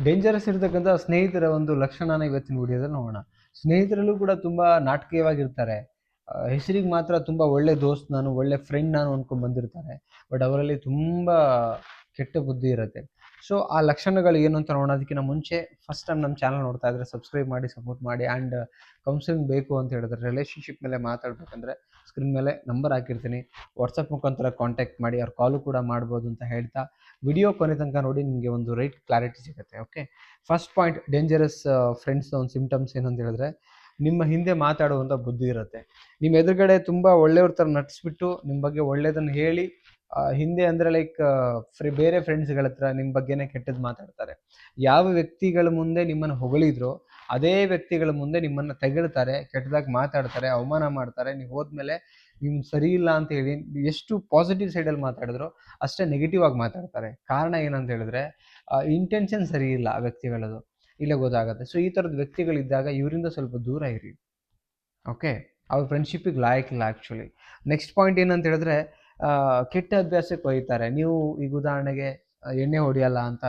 Dangerous ಇರತಕ್ಕಂಥ ಸ್ನೇಹಿತರ ಒಂದು ಲಕ್ಷಣನ ಇವತ್ತಿನ ವಿಡಿಯೋದಲ್ಲಿ ನೋಡೋಣ. ಸ್ನೇಹಿತರಲ್ಲೂ ಕೂಡ ತುಂಬ ನಾಟಕೀಯವಾಗಿರ್ತಾರೆ. ಹೆಸರಿಗೆ ಮಾತ್ರ ತುಂಬ ಒಳ್ಳೆ ದೋಸ್ತ್ ನಾನು, ಒಳ್ಳೆ ಫ್ರೆಂಡ್ ನಾನು ಅಂದ್ಕೊಂಡು ಬಂದಿರ್ತಾರೆ. ಬಟ್ ಅವರಲ್ಲಿ ತುಂಬ ಕೆಟ್ಟ ಬುದ್ಧಿ ಇರುತ್ತೆ. ಸೊ ಆ ಲಕ್ಷಣಗಳು ಏನು ಅಂತ ನೋಡೋದಕ್ಕಿಂತ ಮುಂಚೆ ಫಸ್ಟ್ ಟೈಮ್ ನಮ್ಮ ಚಾನಲ್ ನೋಡ್ತಾ ಇದ್ರೆ ಸಬ್ಸ್ಕ್ರೈಬ್ ಮಾಡಿ, ಸಪೋರ್ಟ್ ಮಾಡಿ. ಆ್ಯಂಡ್ ಕೌನ್ಸಿಲಿಂಗ್ ಬೇಕು ಅಂತ ಹೇಳಿದ್ರೆ, ರಿಲೇಷನ್ಶಿಪ್ ಮೇಲೆ ಮಾತಾಡಬೇಕಂದ್ರೆ ಸ್ಕ್ರೀನ್ ಮೇಲೆ ನಂಬರ್ ಹಾಕಿರ್ತೀನಿ, ವಾಟ್ಸಪ್ ಮುಖಾಂತರ ಕಾಂಟ್ಯಾಕ್ಟ್ ಮಾಡಿ, ಅವ್ರು ಕಾಲು ಕೂಡ ಮಾಡ್ಬೋದು ಅಂತ ಹೇಳ್ತಾ ವಿಡಿಯೋ ಕೊನೆ ತನಕ ನೋಡಿ, ನಿಮಗೆ ಒಂದು ರೈಟ್ ಕ್ಲಾರಿಟಿ ಸಿಗುತ್ತೆ. Okay, first point, dangerous friends ಒಂದು ಸಿಂಪ್ಟಮ್ಸ್ ಏನಂತ ಹೇಳಿದ್ರೆ, ನಿಮ್ಮ ಹಿಂದೆ ಮಾತಾಡುವಂಥ ಬುದ್ಧಿ ಇರುತ್ತೆ. ನಿಮ್ಮ ಎದುರುಗಡೆ ತುಂಬ ಒಳ್ಳೆಯವ್ರ ಥರ ನಟಿಸ್ಬಿಟ್ಟು ನಿಮ್ಮ ಬಗ್ಗೆ ಒಳ್ಳೆಯದನ್ನು ಹೇಳಿ, ಹಿಂದೆ ಅಂದರೆ ಲೈಕ್ ಬೇರೆ ಫ್ರೆಂಡ್ಸ್ಗಳ ಹತ್ರ ನಿಮ್ಮ ಬಗ್ಗೆನೇ ಕೆಟ್ಟದ್ದು ಮಾತಾಡ್ತಾರೆ. ಯಾವ ವ್ಯಕ್ತಿಗಳ ಮುಂದೆ ನಿಮ್ಮನ್ನು ಹೊಗಳಿದ್ರೋ ಅದೇ ವ್ಯಕ್ತಿಗಳ ಮುಂದೆ ನಿಮ್ಮನ್ನು ತೆಗಳ್ತಾರೆ, ಕೆಟ್ಟದಾಗಿ ಮಾತಾಡ್ತಾರೆ, ಅವಮಾನ ಮಾಡ್ತಾರೆ. ನೀವು ಹೋದ್ಮೇಲೆ ನೀವು ಸರಿ ಇಲ್ಲ ಅಂತ ಹೇಳಿ ಎಷ್ಟು ಪಾಸಿಟಿವ್ ಸೈಡಲ್ಲಿ ಮಾತಾಡಿದ್ರು ಅಷ್ಟೇ ನೆಗೆಟಿವ್ ಆಗಿ ಮಾತಾಡ್ತಾರೆ. ಕಾರಣ ಏನಂತ ಹೇಳಿದ್ರೆ, ಇಂಟೆನ್ಷನ್ ಸರಿ ಇಲ್ಲ ಆ ವ್ಯಕ್ತಿಗಳದು, ಇಲ್ಲೇ ಗೊತ್ತಾಗುತ್ತೆ. ಸೊ ಈ ಥರದ ವ್ಯಕ್ತಿಗಳಿದ್ದಾಗ ಇವರಿಂದ ಸ್ವಲ್ಪ ದೂರ ಇರಿ. ಓಕೆ, ಅವ್ರ ಫ್ರೆಂಡ್ಶಿಪ್ಪಿಗೆ ಲಾಯಕ್ಕಿಲ್ಲ ಆ್ಯಕ್ಚುಲಿ. ನೆಕ್ಸ್ಟ್ ಪಾಯಿಂಟ್ ಏನಂತ ಹೇಳಿದ್ರೆ, ಕೆಟ್ಟ ಅಭ್ಯಾಸಕ್ಕೆ ಒಯ್ತಾರೆ. ನೀವು ಈಗ ಉದಾಹರಣೆಗೆ ಎಣ್ಣೆ ಹೊಡೆಯಲ್ಲ ಅಂತ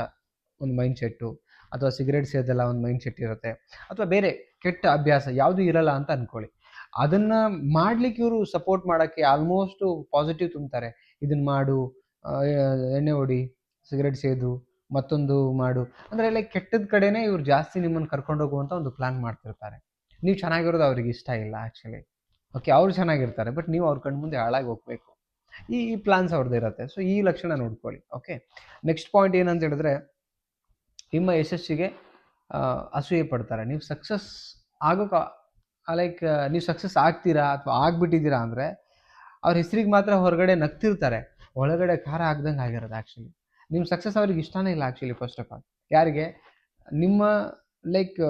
ಒಂದು ಮೈಂಡ್ ಸೆಟ್ಟು, ಅಥವಾ ಸಿಗರೇಟ್ ಸೇದಲ್ಲ ಒಂದು ಮೈಂಡ್ ಸೆಟ್ ಇರುತ್ತೆ, ಅಥವಾ ಬೇರೆ ಕೆಟ್ಟ ಅಭ್ಯಾಸ ಯಾವುದೂ ಇರಲ್ಲ ಅಂತ ಅಂದ್ಕೊಳ್ಳಿ. ಅದನ್ನು ಮಾಡ್ಲಿಕ್ಕೆ ಇವರು ಸಪೋರ್ಟ್ ಮಾಡೋಕ್ಕೆ ಆಲ್ಮೋಸ್ಟು ಪಾಸಿಟಿವ್ ತುಂಬ್ತಾರೆ. ಇದನ್ನು ಮಾಡು, ಎಣ್ಣೆ ಹೊಡಿ, ಸಿಗರೇಟ್ ಸೇದು, ಮತ್ತೊಂದು ಮಾಡು, ಅಂದರೆ ಲೈಕ್ ಕೆಟ್ಟದ ಕಡೆನೇ ಇವ್ರು ಜಾಸ್ತಿ ನಿಮ್ಮನ್ನು ಕರ್ಕೊಂಡು ಹೋಗುವಂಥ ಒಂದು ಪ್ಲ್ಯಾನ್ ಮಾಡ್ತಿರ್ತಾರೆ. ನೀವು ಚೆನ್ನಾಗಿರೋದು ಅವ್ರಿಗೆ ಇಷ್ಟ ಇಲ್ಲ ಆ್ಯಕ್ಚುಲಿ. ಓಕೆ, ಅವ್ರು ಚೆನ್ನಾಗಿರ್ತಾರೆ, ಬಟ್ ನೀವು ಅವ್ರ ಕಣ್ಣು ಮುಂದೆ ಹಾಳಾಗಿ ಹೋಗಬೇಕು. ಈ ಪ್ಲಾನ್ಸ್ ಅವ್ರದ್ದು ಇರುತ್ತೆ. ಸೊ ಈ ಲಕ್ಷಣ ನೋಡ್ಕೊಳ್ಳಿ. ಓಕೆ, ನೆಕ್ಸ್ಟ್ ಪಾಯಿಂಟ್ ಏನಂತ ಹೇಳಿದ್ರೆ, ನಿಮ್ಮ ಯಶಸ್ಸಿಗೆ ಅಸೂಯೆ ಪಡ್ತಾರೆ. ನೀವು ಸಕ್ಸಸ್ ಆಗೋಕೆ ಲೈಕ್ ನೀವು ಸಕ್ಸಸ್ ಆಗ್ತೀರಾ ಅಥವಾ ಆಗ್ಬಿಟ್ಟಿದ್ದೀರಾ ಅಂದರೆ ಅವ್ರ ಹೆಸರಿಗೆ ಮಾತ್ರ ಹೊರಗಡೆ ನಗ್ತಿರ್ತಾರೆ, ಒಳಗಡೆ ಖಾರ ಹಾಕ್ದಂಗೆ ಆಗಿರೋದು ಆ್ಯಕ್ಚುಲಿ. ನಿಮ್ಮ ಸಕ್ಸಸ್ ಅವ್ರಿಗೆ ಇಷ್ಟನೇ ಇಲ್ಲ ಆ್ಯಕ್ಚುಲಿ. ಫಸ್ಟ್ ಆಫ್ ಆಲ್, ಯಾರಿಗೆ ನಿಮ್ಮ ಲೈಕ್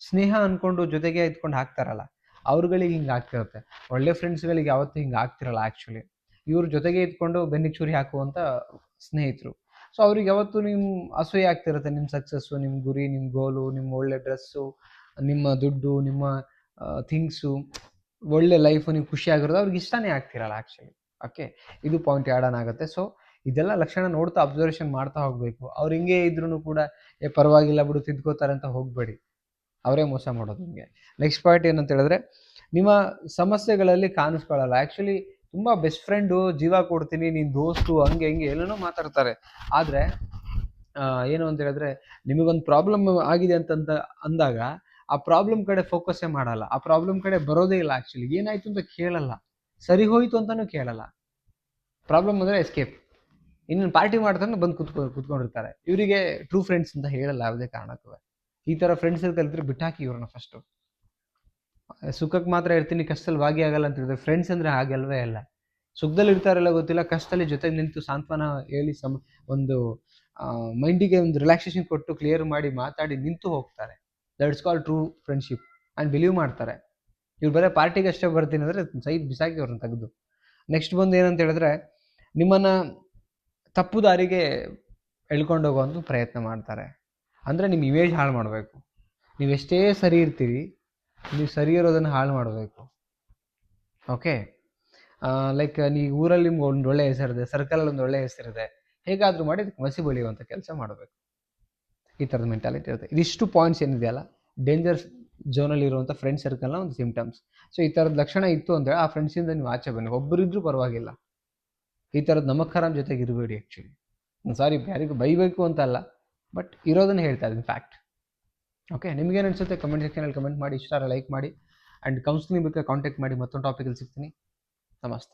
ಸ್ನೇಹ ಅಂದ್ಕೊಂಡು ಜೊತೆಗೆ ಇದ್ಕೊಂಡು ಹಾಕ್ತಾರಲ್ಲ ಅವ್ರುಗಳಿಗೆ ಹಿಂಗೆ ಆಗ್ತಿರುತ್ತೆ. ಒಳ್ಳೆ ಫ್ರೆಂಡ್ಸ್ಗಳಿಗೆ ಯಾವತ್ತೂ ಹಿಂಗೆ ಆಗ್ತಿರಲ್ಲ ಆ್ಯಕ್ಚುಲಿ. ಇವ್ರ ಜೊತೆಗೆ ಇದ್ಕೊಂಡು ಬೆನ್ನಿಗೆ ಚೂರಿ ಹಾಕುವಂಥ ಸ್ನೇಹಿತರು. ಸೊ ಅವ್ರಿಗೆ ಯಾವತ್ತೂ ನಿಮ್ಮ ಅಸೂಯೆ ಆಗ್ತಿರುತ್ತೆ. ನಿಮ್ಮ ಸಕ್ಸಸ್ಸು, ನಿಮ್ಮ ಗುರಿ, ನಿಮ್ಮ ಗೋಲು, ನಿಮ್ಮ ಒಳ್ಳೆ ಡ್ರೆಸ್ಸು, ನಿಮ್ಮ ದುಡ್ಡು, ನಿಮ್ಮ ಥಿಂಗ್ಸು, ಒಳ್ಳೆ ಲೈಫು, ನೀವು ಖುಷಿಯಾಗಿರೋದು ಅವ್ರಿಗೆ ಇಷ್ಟನೇ ಆಗ್ತಿರಲ್ಲ ಆ್ಯಕ್ಚುಲಿ. ಓಕೆ, ಇದು ಪಾಯಿಂಟ್ ಆ್ಯಡ್ ಆನ್ ಆಗುತ್ತೆ. ಸೊ ಇದೆಲ್ಲ ಲಕ್ಷಣ ನೋಡ್ತಾ ಅಬ್ಸರ್ವೇಷನ್ ಮಾಡ್ತಾ ಹೋಗಬೇಕು. ಅವ್ರು ಹಿಂಗೆ ಇದ್ರೂ ಕೂಡ ಪರವಾಗಿಲ್ಲ ಬಿಡು ತಿದ್ಕೋತಾರೆ ಅಂತ ಹೋಗಬೇಡಿ, ಅವರೇ ಮೋಸ ಮಾಡೋದು ನಿಮಗೆ. ನೆಕ್ಸ್ಟ್ ಪಾಯಿಂಟ್ ಏನಂತ ಹೇಳಿದ್ರೆ, ನಿಮ್ಮ ಸಮಸ್ಯೆಗಳಲ್ಲಿ ಕಾಣಿಸ್ಕೊಳ್ಳಲ್ಲ. ಆ್ಯಕ್ಚುಲಿ ತುಂಬ ಬೆಸ್ಟ್ ಫ್ರೆಂಡು, ಜೀವ ಕೊಡ್ತೀನಿ, ನೀನು ದೋಸ್ತು, ಹಂಗೆ ಹಿಂಗೆ ಏನೇನೋ ಮಾತಾಡ್ತಾರೆ. ಆದರೆ ಏನು ಅಂತ ಹೇಳಿದ್ರೆ, ನಿಮಗೊಂದು ಪ್ರಾಬ್ಲಮ್ ಆಗಿದೆ ಅಂತಂತ ಅಂದಾಗ ಆ ಪ್ರಾಬ್ಲಮ್ ಕಡೆ ಫೋಕಸ್ಸೇ ಮಾಡಲ್ಲ, ಆ ಪ್ರಾಬ್ಲಮ್ ಕಡೆ ಬರೋದೇ ಇಲ್ಲ. ಆ್ಯಕ್ಚುಲಿ ಏನಾಯಿತು ಅಂತ ಕೇಳಲ್ಲ, ಸರಿ ಹೋಯಿತು ಅಂತಲೂ ಕೇಳಲ್ಲ. ಪ್ರಾಬ್ಲಮ್ ಅಂದರೆ ಎಸ್ಕೇಪ್, ಇನ್ನೊಂದು ಪಾರ್ಟಿ ಮಾಡ್ತಾನೆ ಬಂದು ಕುತ್ಕೊಂಡಿರ್ತಾರೆ. ಇವರಿಗೆ ಟ್ರೂ ಫ್ರೆಂಡ್ಸ್ ಅಂತ ಹೇಳಲ್ಲ ಯಾವುದೇ ಕಾರಣಕ್ಕೂ. ಈ ಥರ ಫ್ರೆಂಡ್ಸ್ ಕಲಿತ್ರೆ ಬಿಟ್ಟಾಕಿ ಇವ್ರನ್ನ ಫಸ್ಟು. ಸುಖಕ್ಕೆ ಮಾತ್ರ ಇರ್ತೀನಿ, ಕಷ್ಟದಲ್ಲಿ ಭಾಗಿಯಾಗಲ್ಲ ಅಂತ ಹೇಳಿದ್ರೆ ಫ್ರೆಂಡ್ಸ್ ಅಂದರೆ ಹಾಗೆಲ್ವೇ ಅಲ್ಲ. ಸುಖದಲ್ಲಿ ಇರ್ತಾರಲ್ಲ ಗೊತ್ತಿಲ್ಲ, ಕಷ್ಟದಲ್ಲಿ ಜೊತೆಗೆ ನಿಂತು ಸಾಂತ್ವನ ಹೇಳಿ ಒಂದು ಮೈಂಡಿಗೆ ಒಂದು ರಿಲ್ಯಾಕ್ಸೇಷನ್ ಕೊಟ್ಟು ಕ್ಲಿಯರ್ ಮಾಡಿ ಮಾತಾಡಿ ನಿಂತು ಹೋಗ್ತಾರೆ. That's call true friendship. And believe ಮಾಡ್ತಾರೆ. ಇವ್ರು ಬರೀ ಪಾರ್ಟಿಗೆ ಅಷ್ಟೇ ಬರ್ತೀನಿ ಅಂದರೆ ಸೈಡ್ ಬಿಸಾಕಿ ಅವ್ರನ್ನ ತೆಗೆದು. ನೆಕ್ಸ್ಟ್ ಬಂದು ಏನಂತ ಹೇಳಿದ್ರೆ, ನಿಮ್ಮನ್ನು ತಪ್ಪು ದಾರಿಗೆ ಎಳ್ಕೊಂಡು ಹೋಗುವಂಥ ಪ್ರಯತ್ನ ಮಾಡ್ತಾರೆ. ಅಂದರೆ ನಿಮ್ಮ ಇಮೇಜ್ ಹಾಳು ಮಾಡಬೇಕು. ನೀವೆಷ್ಟೇ ಸರಿ ಇರ್ತೀರಿ, ನೀವು ಸರಿ ಇರೋದನ್ನು ಹಾಳು ಮಾಡಬೇಕು. ಓಕೆ, ಲೈಕ್ ನೀವು ಊರಲ್ಲಿ ನಿಮ್ಗೆ ಒಂದು ಒಳ್ಳೆಯ ಹೆಸರಿದೆ, ಸರ್ಕಲಲ್ಲಿ ಒಂದು ಒಳ್ಳೆಯ ಹೆಸರಿದೆ, ಹೇಗಾದರೂ ಮಾಡಿ ಅದಕ್ಕೆ ಮಸಿ ಬಳಿಯುವಂಥ ಕೆಲಸ ಮಾಡಬೇಕು. ಈ ಥರದ ಮೆಂಟಾಲಿಟಿ ಇರುತ್ತೆ. ಇದಿಷ್ಟು ಪಾಯಿಂಟ್ಸ್ ಏನಿದೆಯಲ್ಲ, ಡೇಂಜರ್ ಝೋನಲ್ಲಿ ಇರುವಂಥ ಫ್ರೆಂಡ್ ಸರ್ಕಲ್ನ ಒಂದು ಸಿಂಪ್ಟಮ್ಸ್. ಸೊ ಈ ಥರದ ಲಕ್ಷಣ ಇತ್ತು ಅಂದರೆ ಆ ಫ್ರೆಂಡ್ಸಿಂದ ನೀವು ಆಚೆ ಬನ್ನಿ. ಒಬ್ಬರಿದ್ರೂ ಪರವಾಗಿಲ್ಲ, ಈ ಥರದ್ದು ನಮಕ್ ಹರಾಮ್ ಜೊತೆಗೆ ಇರಬೇಡಿ. ಆ್ಯಕ್ಚುಲಿ ಸಾರಿ, ಯಾರಿಗೂ ಬೈಬೇಕು ಅಂತ ಅಲ್ಲ, ಬಟ್ ಇರೋದನ್ನು ಹೇಳ್ತಾ ಇದ್ದೀನಿ, ಫ್ಯಾಕ್ಟ್. ಓಕೆ, ನಿಮಗೇನು ಅನಿಸುತ್ತೆ ಕಮೆಂಟ್ ಸೆಕ್ಷನಲ್ಲಿ ಕಮೆಂಟ್ ಮಾಡಿ, ಇಷ್ಟ ಲೈಕ್ ಮಾಡಿ, ಆ್ಯಂಡ್ ಕೌನ್ಸಿಲಿಂಗ್ ಬೇಕಾದ್ರೆ ಕಾಂಟ್ಯಾಕ್ಟ್ ಮಾಡಿ. ಮತ್ತೊಂದು ಟಾಪಿಕಲ್ಲಿ ಸಿಗ್ತೀನಿ. ನಮಸ್ತೆ.